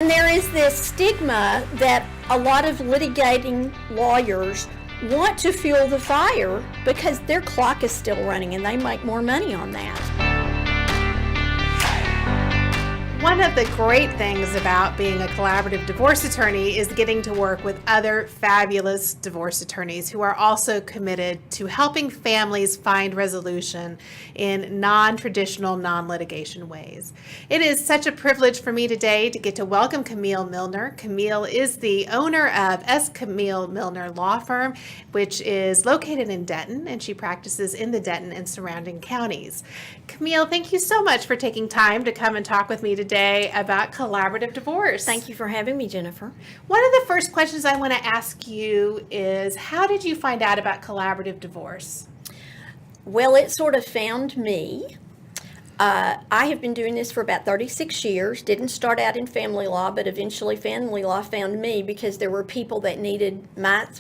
And there is this stigma that a lot of litigating lawyers want to fuel the fire because their clock is still running and they make more money on that. One of the great things about being a collaborative divorce attorney is getting to work with other fabulous divorce attorneys who are also committed to helping families find resolution in non-traditional, non-litigation ways. It is such a privilege for me today to get to welcome Camille Milner. Camille is the owner of Camille Milner Law Firm, which is located in Denton, and she practices in the Denton and surrounding counties. Camille, thank you so much for taking time to come and talk with me today about collaborative divorce. Thank you for having me, Jennifer. One of the first questions I want to ask you is, how did you find out about collaborative divorce? Well, it sort of found me. I have been doing this for about 36 years. Didn't start out in family law, but eventually family law found me because there were people that needed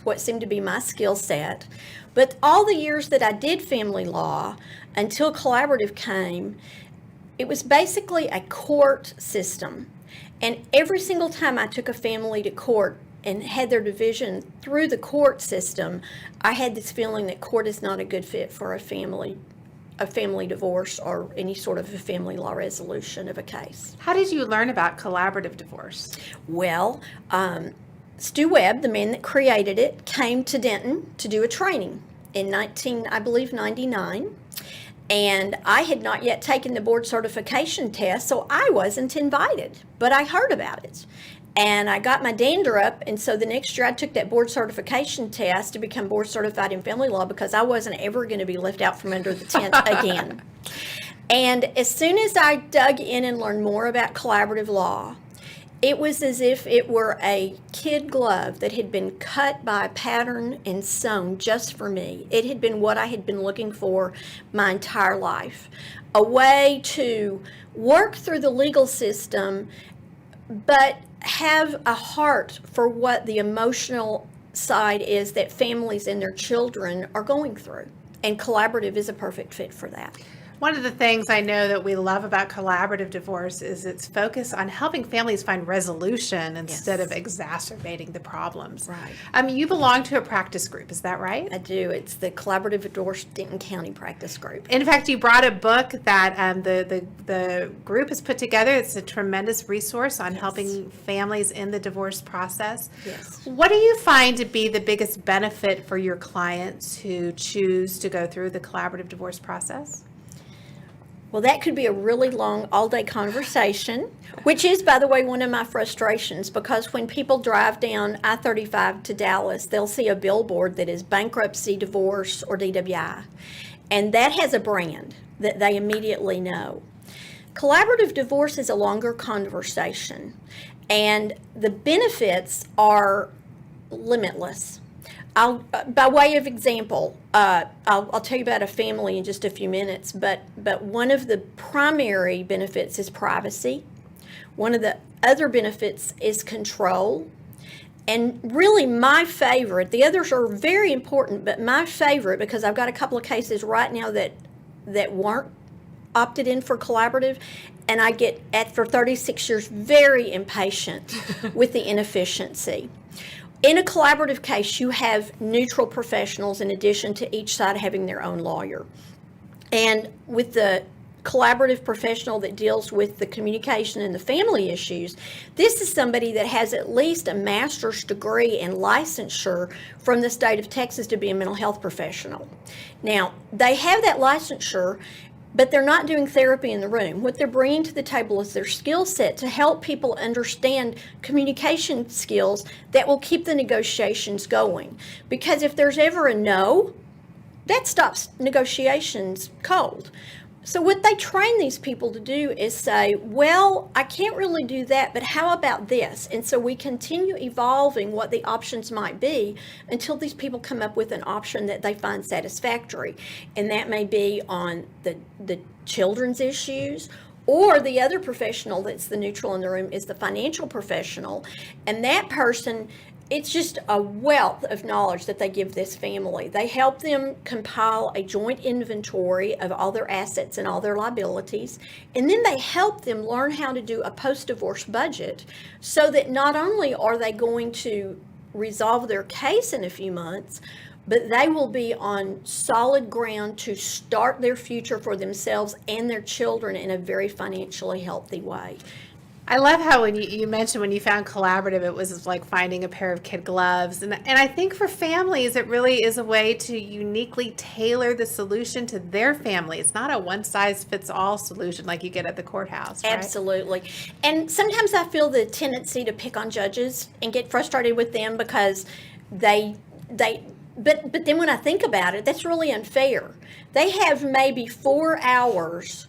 what seemed to be my skill set. But all the years that I did family law, until collaborative came, it was basically a court system. And every single time I took a family to court and had their division through the court system, I had this feeling that court is not a good fit for a family divorce or any sort of a family law resolution of a case. How did you learn about collaborative divorce? Well, Stu Webb, the man that created it, came to Denton to do a training in 99. And I had not yet taken the board certification test, so I wasn't invited, but I heard about it. And I got my dander up, and so the next year I took that board certification test to become board certified in family law because I wasn't ever going to be left out from under the tent again. And as soon as I dug in and learned more about collaborative law, it was as if it were a kid glove that had been cut by a pattern and sewn just for me. It had been what I had been looking for my entire life. A way to work through the legal system, but have a heart for what the emotional side is that families and their children are going through. And collaborative is a perfect fit for that. One of the things I know that we love about collaborative divorce is its focus on helping families find resolution instead of exacerbating the problems. Right. You belong to a practice group, is that right? I do. It's the Collaborative Divorce Denton County Practice Group. In fact, you brought a book that the group has put together. It's a tremendous resource on helping families in the divorce process. Yes. What do you find to be the biggest benefit for your clients who choose to go through the collaborative divorce process? Well, that could be a really long all-day conversation, which is, by the way, one of my frustrations, because when people drive down I-35 to Dallas, they'll see a billboard that is bankruptcy, divorce, or DWI, and that has a brand that they immediately know. Collaborative divorce is a longer conversation, and the benefits are limitless. By way of example, I'll tell you about a family in just a few minutes, but one of the primary benefits is privacy. One of the other benefits is control. And really my favorite, the others are very important, but my favorite, because I've got a couple of cases right now that weren't opted in for collaborative, and I get, for 36 years, very impatient with the inefficiency. In a collaborative case, you have neutral professionals in addition to each side having their own lawyer. And with the collaborative professional that deals with the communication and the family issues, this is somebody that has at least a master's degree and licensure from the state of Texas to be a mental health professional. Now, they have that licensure, but they're not doing therapy in the room. What they're bringing to the table is their skill set to help people understand communication skills that will keep the negotiations going. Because if there's ever a no, that stops negotiations cold. So what they train these people to do is say, well, I can't really do that, but how about this? And so we continue evolving what the options might be until these people come up with an option that they find satisfactory. And that may be on the children's issues, or the other professional that's the neutral in the room is the financial professional. And that person it's just a wealth of knowledge that they give this family. They help them compile a joint inventory of all their assets and all their liabilities, and then they help them learn how to do a post-divorce budget so that not only are they going to resolve their case in a few months, but they will be on solid ground to start their future for themselves and their children in a very financially healthy way. I love how when you mentioned when you found collaborative, it was like finding a pair of kid gloves. And I think for families, it really is a way to uniquely tailor the solution to their family. It's not a one-size-fits-all solution like you get at the courthouse, right? Absolutely. And sometimes I feel the tendency to pick on judges and get frustrated with them because but then when I think about it, that's really unfair. They have maybe 4 hours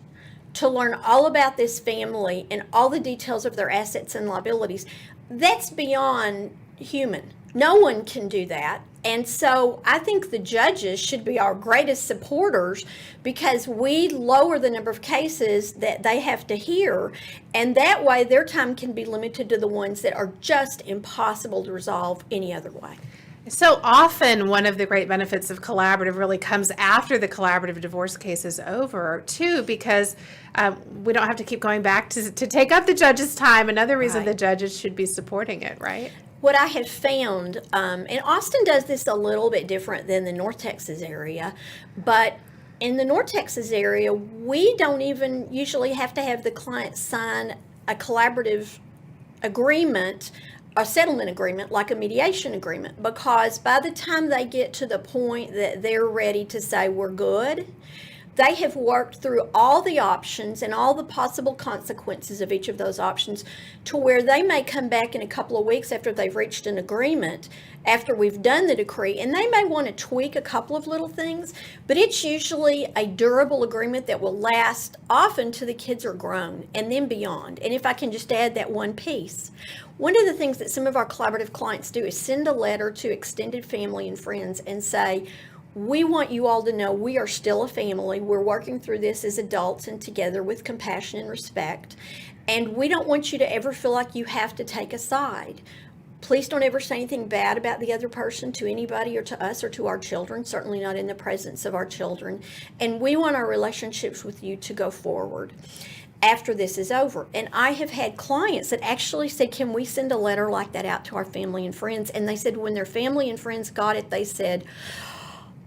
to learn all about this family and all the details of their assets and liabilities. That's beyond human. No one can do that. And so I think the judges should be our greatest supporters because we lower the number of cases that they have to hear, and that way their time can be limited to the ones that are just impossible to resolve any other way. So often one of the great benefits of collaborative really comes after the collaborative divorce case is over too, because we don't have to keep going back to take up the judge's time. Another reason the judges should be supporting it, right? What I have found, and Austin does this a little bit different than the North Texas area, but in the North Texas area, we don't even usually have to have the client sign a collaborative agreement, a settlement agreement like a mediation agreement, because by the time they get to the point that they're ready to say we're good, they have worked through all the options and all the possible consequences of each of those options to where they may come back in a couple of weeks after they've reached an agreement, after we've done the decree, and they may want to tweak a couple of little things, but it's usually a durable agreement that will last often till the kids are grown and then beyond. And if I can just add that one piece, one of the things that some of our collaborative clients do is send a letter to extended family and friends and say, we want you all to know we are still a family. We're working through this as adults and together with compassion and respect. And we don't want you to ever feel like you have to take a side. Please don't ever say anything bad about the other person to anybody or to us or to our children, certainly not in the presence of our children. And we want our relationships with you to go forward after this is over. And I have had clients that actually said, can we send a letter like that out to our family and friends? And they said when their family and friends got it, they said,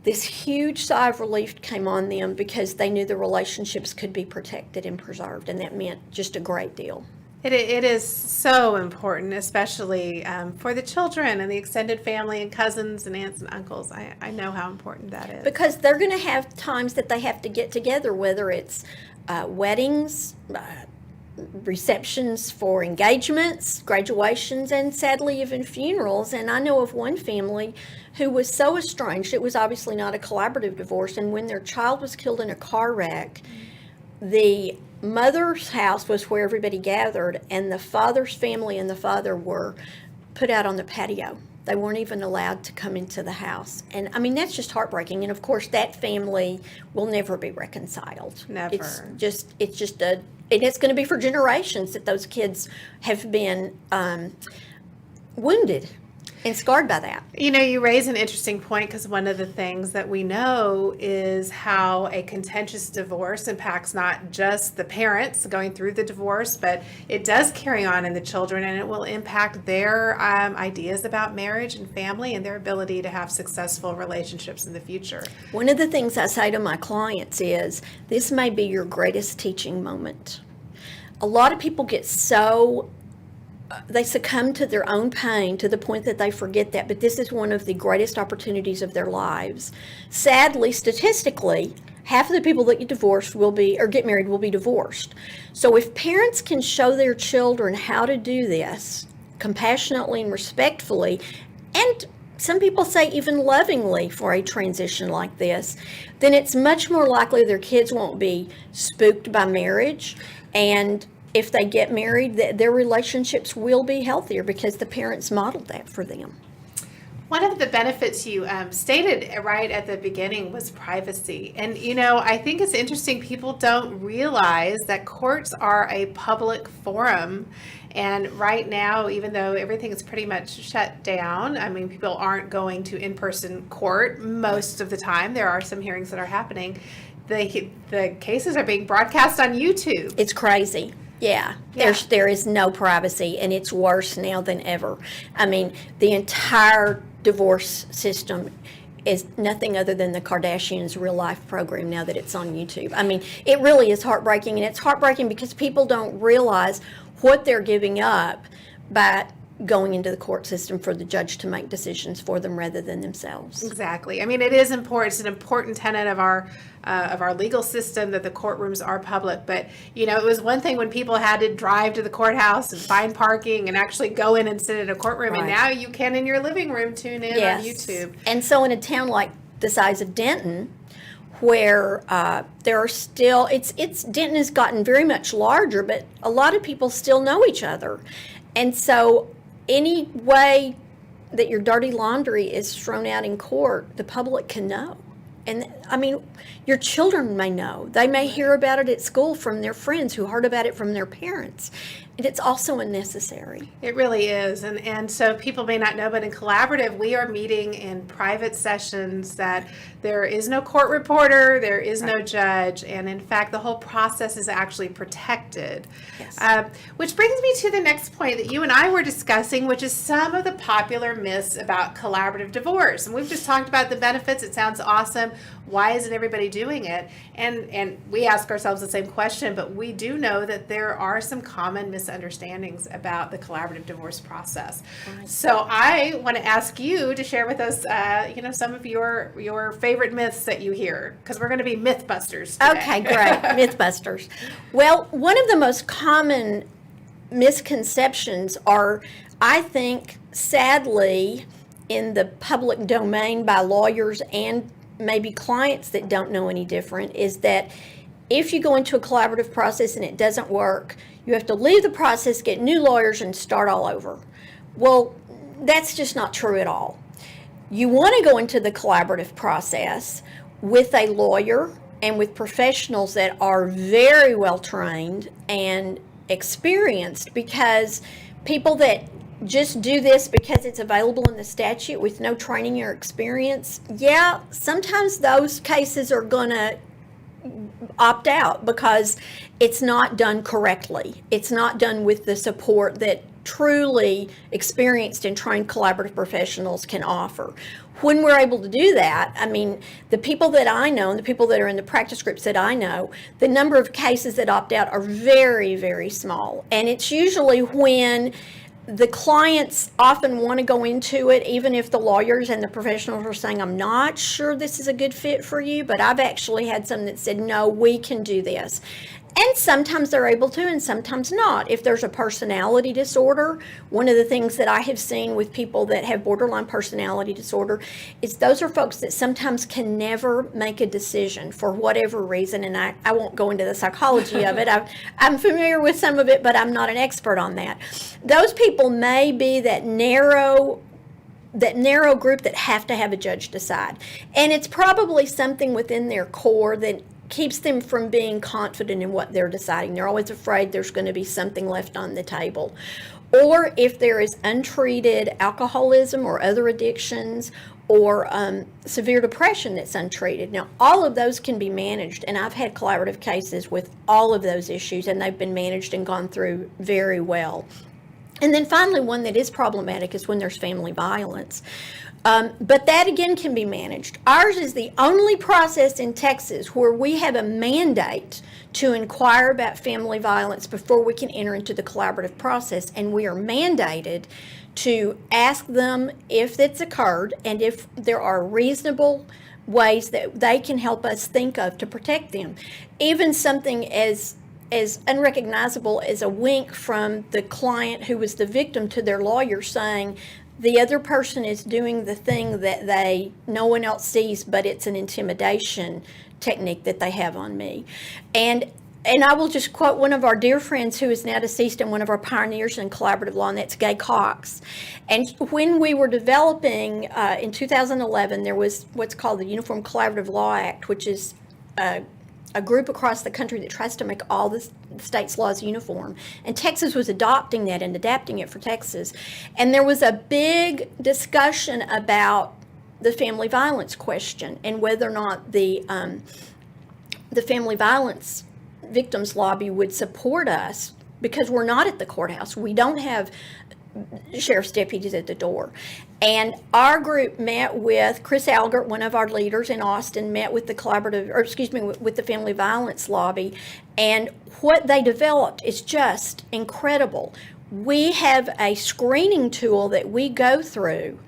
this huge sigh of relief came on them because they knew the relationships could be protected and preserved, and that meant just a great deal. It is so important, especially for the children and the extended family and cousins and aunts and uncles. I know how important that is. Because they're going to have times that they have to get together, whether it's weddings, receptions for engagements, graduations, and sadly even funerals. And I know of one family who was so estranged, it was obviously not a collaborative divorce, and when their child was killed in a car wreck, the mother's house was where everybody gathered, and the father's family and the father were put out on the patio. They weren't even allowed to come into the house. And I mean, that's just heartbreaking. And of course, that family will never be reconciled. Never. And it's going to be for generations that those kids have been wounded and scarred by that. You know, you raise an interesting point because one of the things that we know is how a contentious divorce impacts not just the parents going through the divorce, but it does carry on in the children, and it will impact their ideas about marriage and family and their ability to have successful relationships in the future. One of the things I say to my clients is, this may be your greatest teaching moment. A lot of people get they succumb to their own pain to the point that they forget that, but this is one of the greatest opportunities of their lives. Sadly, statistically, half of the people that get married will be divorced. So if parents can show their children how to do this compassionately and respectfully, and some people say even lovingly for a transition like this, then it's much more likely their kids won't be spooked by marriage, and if they get married, their relationships will be healthier because the parents modeled that for them. One of the benefits you stated right at the beginning was privacy. And, you know, I think it's interesting. People don't realize that courts are a public forum. And right now, even though everything is pretty much shut down, I mean, people aren't going to in-person court most of the time. There are some hearings that are happening. The cases are being broadcast on YouTube. It's crazy. Yeah, there is no privacy, and it's worse now than ever. I mean, the entire divorce system is nothing other than the Kardashians' real life program now that it's on YouTube. I mean, it really is heartbreaking, and it's heartbreaking because people don't realize what they're giving up by going into the court system for the judge to make decisions for them rather than themselves. Exactly. I mean, it is important. It's an important tenet of our legal system that the courtrooms are public. But, you know, it was one thing when people had to drive to the courthouse and find parking and actually go in and sit in a courtroom. And now you can, in your living room, tune in on YouTube. And so in a town like the size of Denton, where there are still, Denton has gotten very much larger, but a lot of people still know each other. And so any way that your dirty laundry is thrown out in court, the public can know. And I mean, your children may know. They may hear about it at school from their friends who heard about it from their parents. And it's also unnecessary. It really is. And so people may not know, but in collaborative, we are meeting in private sessions that there is no court reporter, there is no judge, and in fact, the whole process is actually protected. Yes. Which brings me to the next point that you and I were discussing, which is some of the popular myths about collaborative divorce. And we've just talked about the benefits. It sounds awesome. Why isn't everybody doing it? And we ask ourselves the same question, but we do know that there are some common misunderstandings about the collaborative divorce process. Right. So I want to ask you to share with us, some of your favorite myths that you hear, because we're going to be mythbusters today. Okay, great. Mythbusters. Well, one of the most common misconceptions are, I think, sadly, in the public domain by lawyers and maybe clients that don't know any different, is that if you go into a collaborative process and it doesn't work, you have to leave the process, get new lawyers, and start all over. Well, that's just not true at all. You want to go into the collaborative process with a lawyer and with professionals that are very well trained and experienced, because people that just do this because it's available in the statute with no training or experience, sometimes those cases are going to opt out because it's not done correctly. It's not done with the support that truly experienced and trained collaborative professionals can offer. When we're able to do that, I mean, the people that I know and the people that are in the practice groups that I know, the number of cases that opt out are very, very small. And it's usually when the clients often want to go into it, even if the lawyers and the professionals are saying, I'm not sure this is a good fit for you, but I've actually had some that said, no, we can do this. And sometimes they're able to, and sometimes not. If there's a personality disorder, one of the things that I have seen with people that have borderline personality disorder is those are folks that sometimes can never make a decision for whatever reason. And I won't go into the psychology of it. I'm familiar with some of it, but I'm not an expert on that. Those people may be that narrow group that have to have a judge decide. And it's probably something within their core that keeps them from being confident in what they're deciding. They're always afraid there's going to be something left on the table. Or if there is untreated alcoholism or other addictions or severe depression that's untreated. Now, all of those can be managed, and I've had collaborative cases with all of those issues, and they've been managed and gone through very well. And then finally, one that is problematic is when there's family violence. But that again can be managed. Ours is the only process in Texas where we have a mandate to inquire about family violence before we can enter into the collaborative process. And we are mandated to ask them if it's occurred and if there are reasonable ways that they can help us think of to protect them. Even something as unrecognizable as a wink from the client who was the victim to their lawyer saying, the other person is doing the thing that no one else sees, but it's an intimidation technique that they have on me. And and I will just quote one of our dear friends who is now deceased and one of our pioneers in collaborative law, and that's Gay Cox. And when we were developing, in 2011, there was what's called the Uniform Collaborative Law Act, which is a group across the country that tries to make all the state's laws uniform. And Texas was adopting that and adapting it for Texas. And there was a big discussion about the family violence question and whether or not the family violence victims lobby would support us, because we're not at the courthouse. We don't have sheriff's deputies at the door. And our group met with Chris Algert, one of our leaders in Austin, met with the with the family violence lobby. And what they developed is just incredible. We have a screening tool that we go through,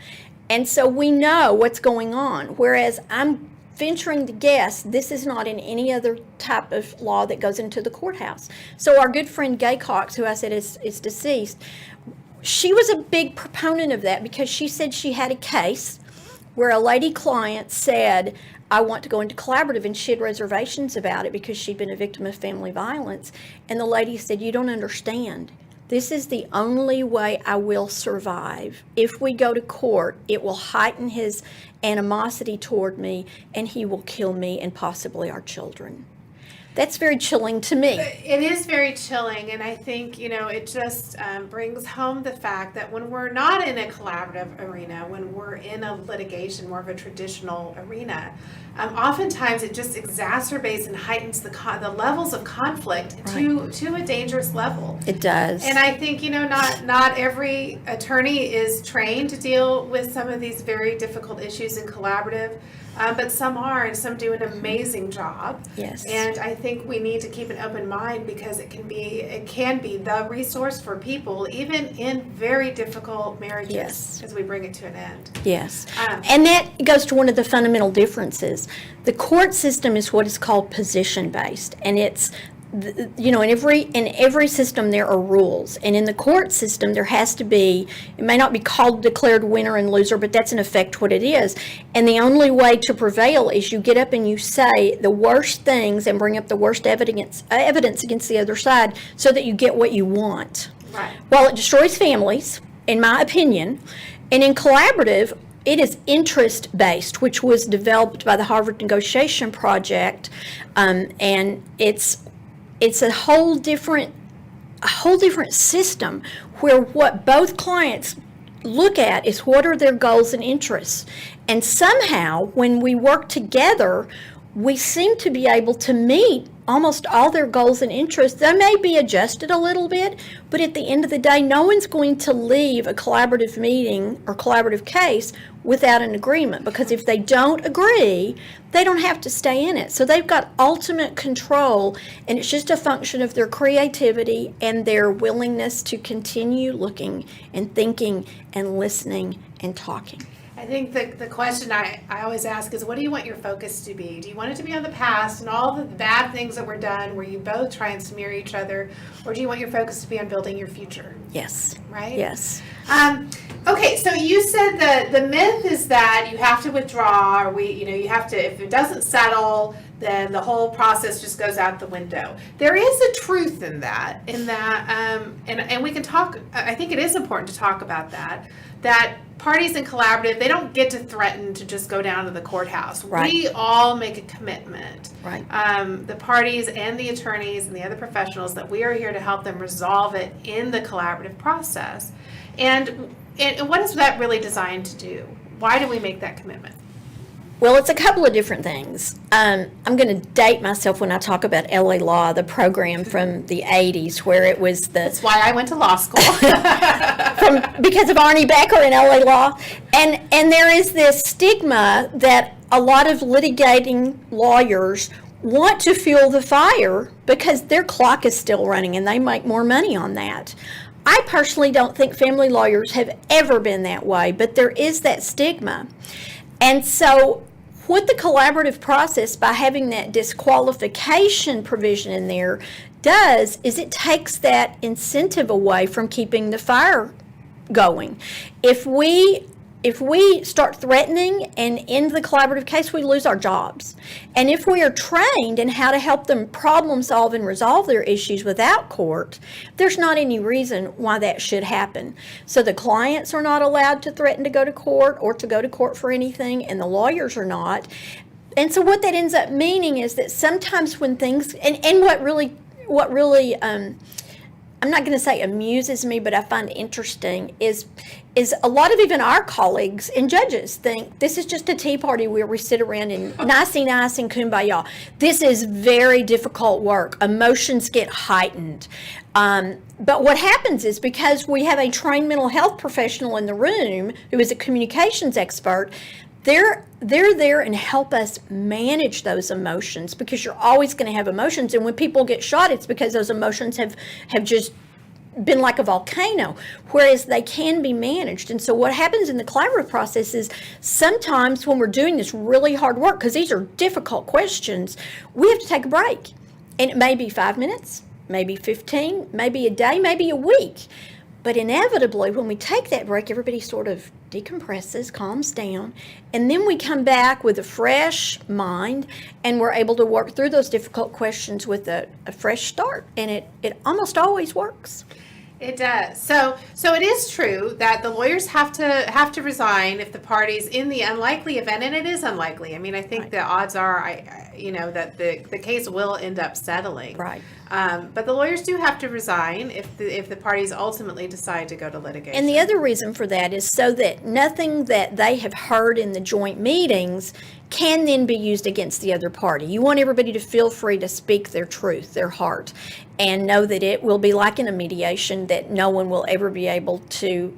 and so we know what's going on. Whereas I'm venturing to guess this is not in any other type of law that goes into the courthouse. So our good friend Gay Cox, who I said is deceased, she was a big proponent of that, because she said she had a case where a lady client said, I want to go into collaborative, and she had reservations about it because she'd been a victim of family violence. And the lady said, you don't understand. This is the only way I will survive. If we go to court, it will heighten his animosity toward me, and he will kill me and possibly our children. That's very chilling to me. It is very chilling, and I think, it just brings home the fact that when we're not in a collaborative arena, when we're in a litigation, more of a traditional arena, oftentimes it just exacerbates and heightens the levels of conflict to a dangerous level. It does. And I think, not every attorney is trained to deal with some of these very difficult issues in collaborative. But some are, and some do an amazing job. Yes. And I think we need to keep an open mind, because it can be the resource for people, even in very difficult marriages, Yes. as we bring it to an end. Yes. And that goes to one of the fundamental differences. The court system is what is called position-based, and it's in every system there are rules, and in the court system there has to be, it may not be called declared winner and loser, but that's in effect what it is. And the only way to prevail is you get up and you say the worst things and bring up the worst evidence against the other side, so that you get what you want. Right. Well, it destroys families, in my opinion. And in collaborative, it is interest-based, which was developed by the Harvard Negotiation Project, and it's a whole different system, where what both clients look at is what are their goals and interests. And somehow, when we work together, we seem to be able to meet almost all their goals and interests. They may be adjusted a little bit, but at the end of the day, no one's going to leave a collaborative meeting or collaborative case without an agreement, because if they don't agree, they don't have to stay in it. So they've got ultimate control, and it's just a function of their creativity and their willingness to continue looking and thinking and listening and talking. I think the question I always ask is, what do you want your focus to be? Do you want it to be on the past and all the bad things that were done where you both try and smear each other, or do you want your focus to be on building your future? Yes. Right? Yes. Okay, so you said that the myth is that you have to withdraw, or you have to, if it doesn't settle, then the whole process just goes out the window. There is a truth in that, and we can talk, I think it is important to talk about that parties in collaborative, they don't get to threaten to just go down to the courthouse. Right. We all make a commitment. Right. The parties and the attorneys and the other professionals, that we are here to help them resolve it in the collaborative process. And what is that really designed to do? Why do we make that commitment? Well, it's a couple of different things. I'm going to date myself when I talk about LA Law, the program from the 80s, where it was That's why I went to law school. because of Arnie Becker in LA Law. And there is this stigma that a lot of litigating lawyers want to fuel the fire because their clock is still running and they make more money on that. I personally don't think family lawyers have ever been that way, but there is that stigma. And so what the collaborative process, by having that disqualification provision in there, does is it takes that incentive away from keeping the fire going. If we if we start threatening and end the collaborative case, we lose our jobs. And if we are trained in how to help them problem solve and resolve their issues without court, there's not any reason why that should happen. So the clients are not allowed to threaten to go to court or to go to court for anything, and the lawyers are not. And so what that ends up meaning is that sometimes when things, and what really I'm not going to say amuses me, but I find interesting is a lot of even our colleagues and judges think this is just a tea party where we sit around and nicey nice and kumbaya. This is very difficult work. Emotions get heightened. But what happens is because we have a trained mental health professional in the room who is a communications expert, they're there and help us manage those emotions, because you're always going to have emotions. And when people get shot, it's because those emotions have just been like a volcano, whereas they can be managed. And so what happens in the collaborative process is sometimes when we're doing this really hard work, because these are difficult questions, we have to take a break. And it may be 5 minutes, maybe 15, maybe a day, maybe a week. But inevitably, when we take that break, everybody sort of decompresses, calms down, and then we come back with a fresh mind, and we're able to work through those difficult questions with a fresh start. And it almost always works. It does. So it is true that the lawyers have to resign if the parties, in the unlikely event, and it is unlikely. I mean, I think the odds are, that the case will end up settling. Right. But the lawyers do have to resign if the parties ultimately decide to go to litigation. And the other reason for that is so that nothing that they have heard in the joint meetings can then be used against the other party. You want everybody to feel free to speak their truth, their heart, and know that it will be like in a mediation, that no one will ever be able to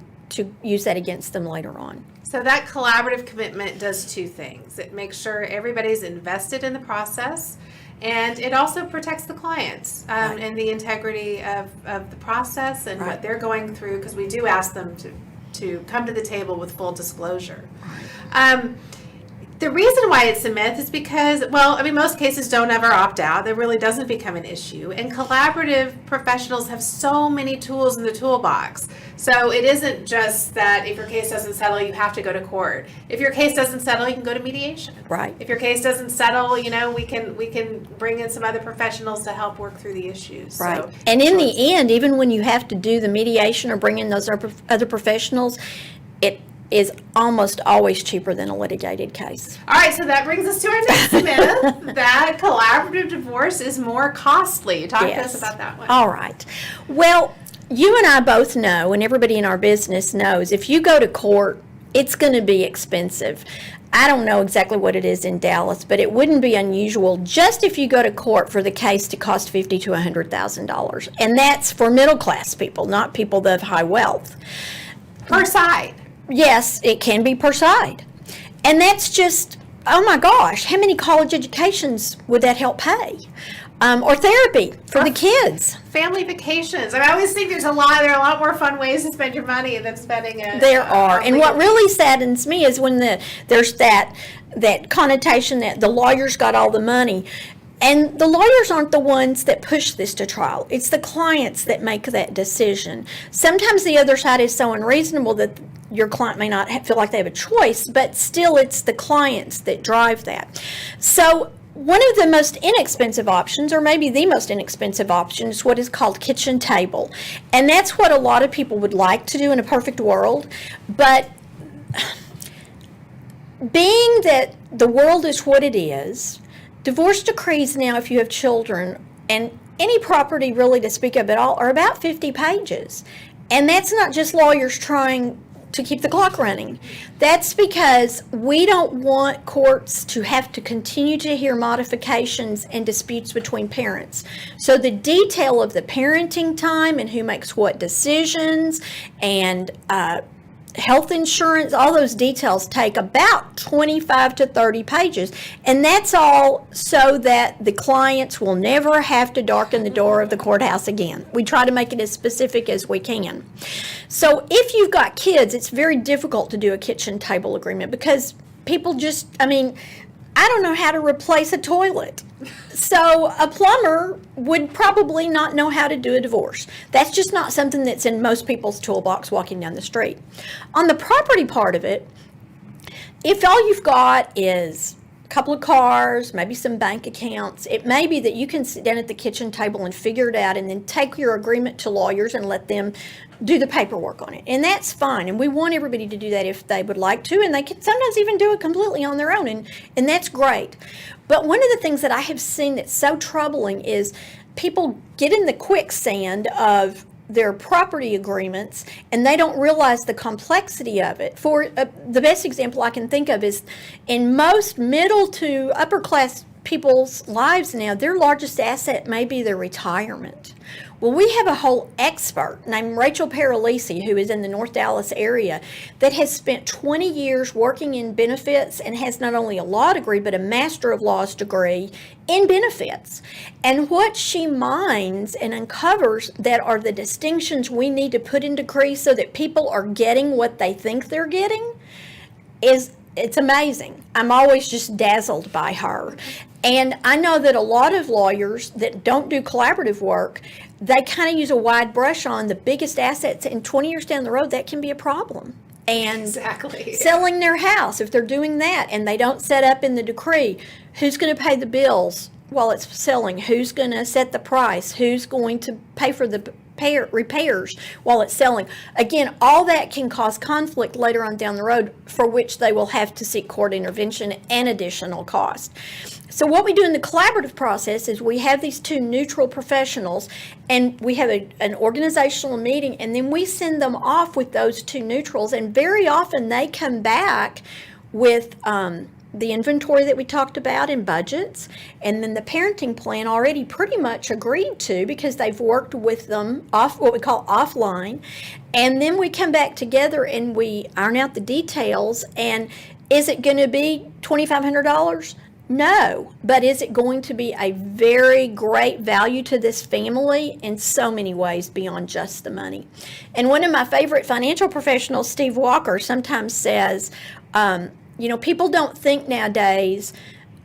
use that against them later on. So that collaborative commitment does two things. It makes sure everybody's invested in the process, and it also protects the clients and the integrity of the process and what they're going through, because we do ask them to come to the table with full disclosure. The reason why it's a myth is because, most cases don't ever opt out. It really doesn't become an issue. And collaborative professionals have so many tools in the toolbox. So it isn't just that if your case doesn't settle, you have to go to court. If your case doesn't settle, you can go to mediation. Right. If your case doesn't settle, we can bring in some other professionals to help work through the issues. Right. So, and in the end, even when you have to do the mediation or bring in those other professionals, it is almost always cheaper than a litigated case. All right, so that brings us to our next myth, that collaborative divorce is more costly. Talk to us about that one. All right. Well, you and I both know, and everybody in our business knows, if you go to court, it's going to be expensive. I don't know exactly what it is in Dallas, but it wouldn't be unusual just if you go to court for the case to cost $50,000 to $100,000. And that's for middle class people, not people of high wealth. Per side. Yes, it can be per side. And that's just, oh my gosh, how many college educations would that help pay? Or therapy for the kids. Family vacations. I always think there are a lot more fun ways to spend your money than spending it. There are. And what really saddens me is when there's that connotation that the lawyers got all the money. And the lawyers aren't the ones that push this to trial. It's the clients that make that decision. Sometimes the other side is so unreasonable that your client may not feel like they have a choice, but still it's the clients that drive that. So one of the most inexpensive options, or maybe the most inexpensive option, is what is called kitchen table. And that's what a lot of people would like to do in a perfect world. But being that the world is what it is, divorce decrees now, if you have children, and any property really to speak of at all, are about 50 pages. And that's not just lawyers trying to keep the clock running. That's because we don't want courts to have to continue to hear modifications and disputes between parents. So the detail of the parenting time and who makes what decisions and health insurance, all those details take about 25 to 30 pages. And that's all so that the clients will never have to darken the door of the courthouse again. We try to make it as specific as we can. So if you've got kids, it's very difficult to do a kitchen table agreement because people just, I don't know how to replace a toilet. So a plumber would probably not know how to do a divorce. That's just not something that's in most people's toolbox walking down the street. On the property part of it, if all you've got is a couple of cars, maybe some bank accounts, it may be that you can sit down at the kitchen table and figure it out and then take your agreement to lawyers and let them do the paperwork on it. And that's fine. And we want everybody to do that if they would like to. And they can sometimes even do it completely on their own. And that's great. But one of the things that I have seen that's so troubling is people get in the quicksand of their property agreements and they don't realize the complexity of it. For the best example I can think of is in most middle to upper class people's lives now, their largest asset may be their retirement. Well, we have a whole expert named Rachel Paralisi, who is in the North Dallas area, that has spent 20 years working in benefits and has not only a law degree, but a Master of Laws degree in benefits. And what she mines and uncovers that are the distinctions we need to put in decrees so that people are getting what they think they're getting it's amazing. I'm always just dazzled by her. And I know that a lot of lawyers that don't do collaborative work, they kind of use a wide brush on the biggest assets, and 20 years down the road, that can be a problem. And Exactly. selling their house, if they're doing that and they don't set up in the decree, who's going to pay the bills while it's selling? Who's going to set the price? Who's going to pay for the repairs while it's selling? Again, all that can cause conflict later on down the road, for which they will have to seek court intervention and additional cost. So what we do in the collaborative process is we have these two neutral professionals and we have an organizational meeting, and then we send them off with those two neutrals, and very often they come back with the inventory that we talked about in budgets, and then the parenting plan already pretty much agreed to because they've worked with them off what we call offline. And then we come back together and we iron out the details. And is it going to be $2,500? No, but is it going to be a very great value to this family in so many ways beyond just the money? And one of my favorite financial professionals, Steve Walker, sometimes says, people don't think nowadays,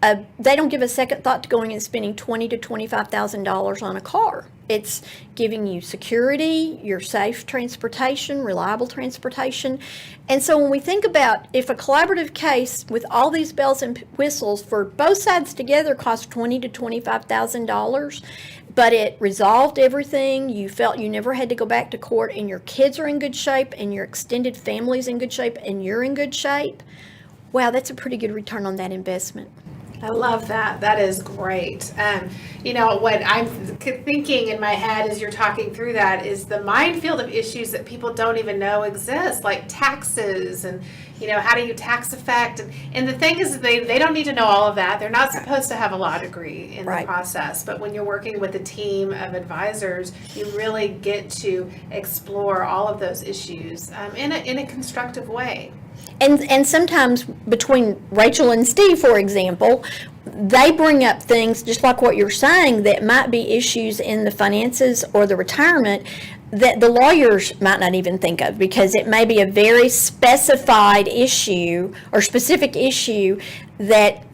they don't give a second thought to going and spending $20,000 to $25,000 on a car. It's giving you security, your safe transportation, reliable transportation. And so when we think about if a collaborative case with all these bells and whistles for both sides together cost $20,000 to $25,000, but it resolved everything, you felt you never had to go back to court, and your kids are in good shape, and your extended family's in good shape, and you're in good shape, wow, that's a pretty good return on that investment. I love that. That is great. What I'm thinking in my head as you're talking through that is the minefield of issues that people don't even know exist, like taxes and, how do you tax effect? And the thing is, they don't need to know all of that. They're not supposed to have a law degree in the process. But when you're working with a team of advisors, you really get to explore all of those issues in a constructive way. And sometimes between Rachel and Steve, for example, they bring up things just like what you're saying that might be issues in the finances or the retirement that the lawyers might not even think of, because it may be a very specified issue or specific issue that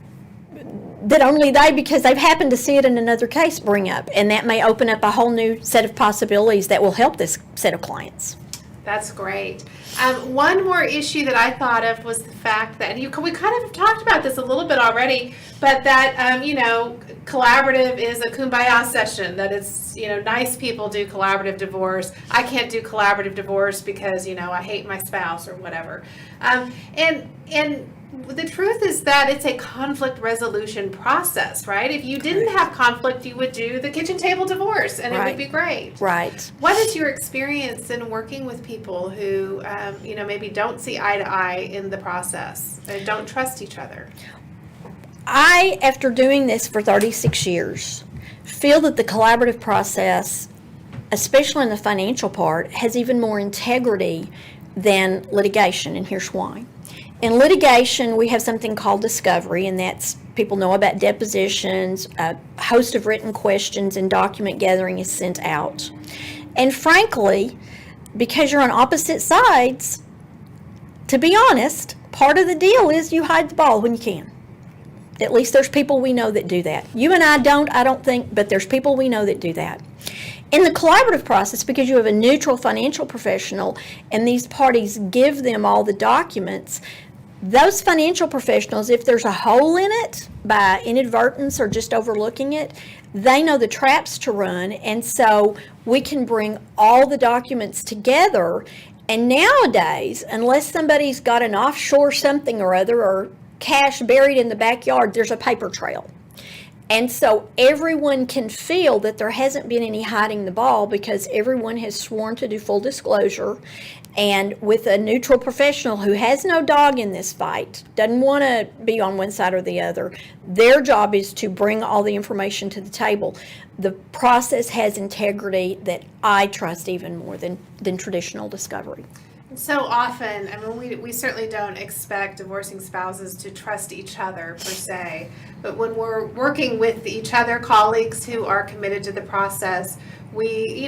only they, because they've happened to see it in another case, bring up. And that may open up a whole new set of possibilities that will help this set of clients. That's great. One more issue that I thought of was the fact that we kind of talked about this a little bit already, but that, collaborative is a kumbaya session, that it's, nice people do collaborative divorce. I can't do collaborative divorce because, I hate my spouse or whatever. And the truth is that it's a conflict resolution process, right? If you didn't have conflict, you would do the kitchen table divorce, and it would be great. Right. What is your experience in working with people who, maybe don't see eye to eye in the process and don't trust each other? I, after doing this for 36 years, feel that the collaborative process, especially in the financial part, has even more integrity than litigation, and here's why. In litigation, we have something called discovery, and that's, people know about depositions, a host of written questions, and document gathering is sent out. And frankly, because you're on opposite sides, to be honest, part of the deal is you hide the ball when you can. At least there's people we know that do that. You and I don't think, but there's people we know that do that. In the collaborative process, because you have a neutral financial professional and these parties give them all the documents, those financial professionals, if there's a hole in it by inadvertence or just overlooking it, they know the traps to run, and so we can bring all the documents together. And nowadays, unless somebody's got an offshore something or other or cash buried in the backyard, there's a paper trail. And so everyone can feel that there hasn't been any hiding the ball because everyone has sworn to do full disclosure. And with a neutral professional who has no dog in this fight, doesn't want to be on one side or the other, their job is to bring all the information to the table. The process has integrity that I trust even more than traditional discovery. So often, I mean, we certainly don't expect divorcing spouses to trust each other per se, but when we're working with each other, colleagues who are committed to the process, we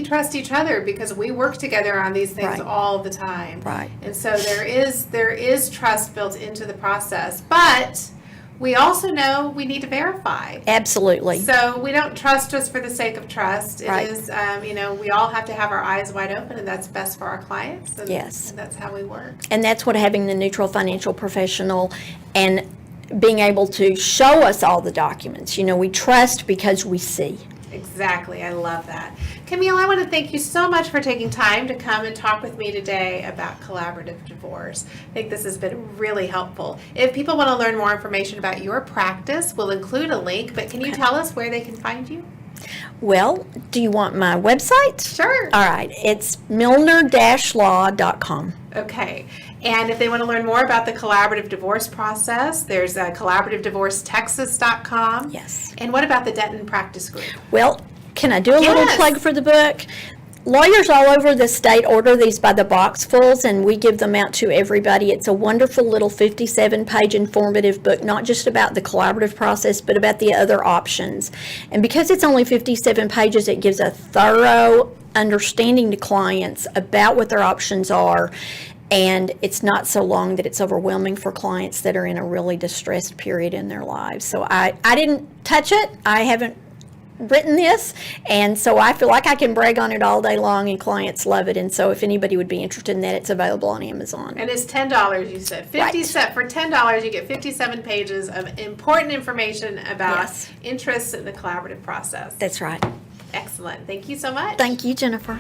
trust each other because we work together on these things Right. all the time. Right. And so there is trust built into the process, but we also know we need to verify. Absolutely. So we don't trust just for the sake of trust. It Right. is, we all have to have our eyes wide open, and that's best for our clients. And, Yes. and that's how we work. And that's what having the neutral financial professional and being able to show us all the documents. We trust because we see. Exactly. I love that. Camille, I want to thank you so much for taking time to come and talk with me today about collaborative divorce. I think this has been really helpful. If people want to learn more information about your practice, we'll include a link, but can you tell us where they can find you? Well, do you want my website? Sure. All right. It's milner-law.com. Okay. And if they want to learn more about the collaborative divorce process, there's collaborativedivorcetexas.com. Yes. And what about the Denton Practice Group? Well, can I do a little Yes. plug for the book? Lawyers all over the state order these by the boxfuls, and we give them out to everybody. It's a wonderful little 57-page informative book, not just about the collaborative process, but about the other options. And because it's only 57 pages, it gives a thorough understanding to clients about what their options are. And it's not so long that it's overwhelming for clients that are in a really distressed period in their lives. So I didn't touch it. I haven't written this, and so I feel like I can brag on it all day long, and clients love it. And so if anybody would be interested in that, it's available on Amazon. And it's $10, you said. For $10, you get 57 pages of important information about Yes. interests in the collaborative process. That's right. Excellent. Thank you so much. Thank you, Jennifer.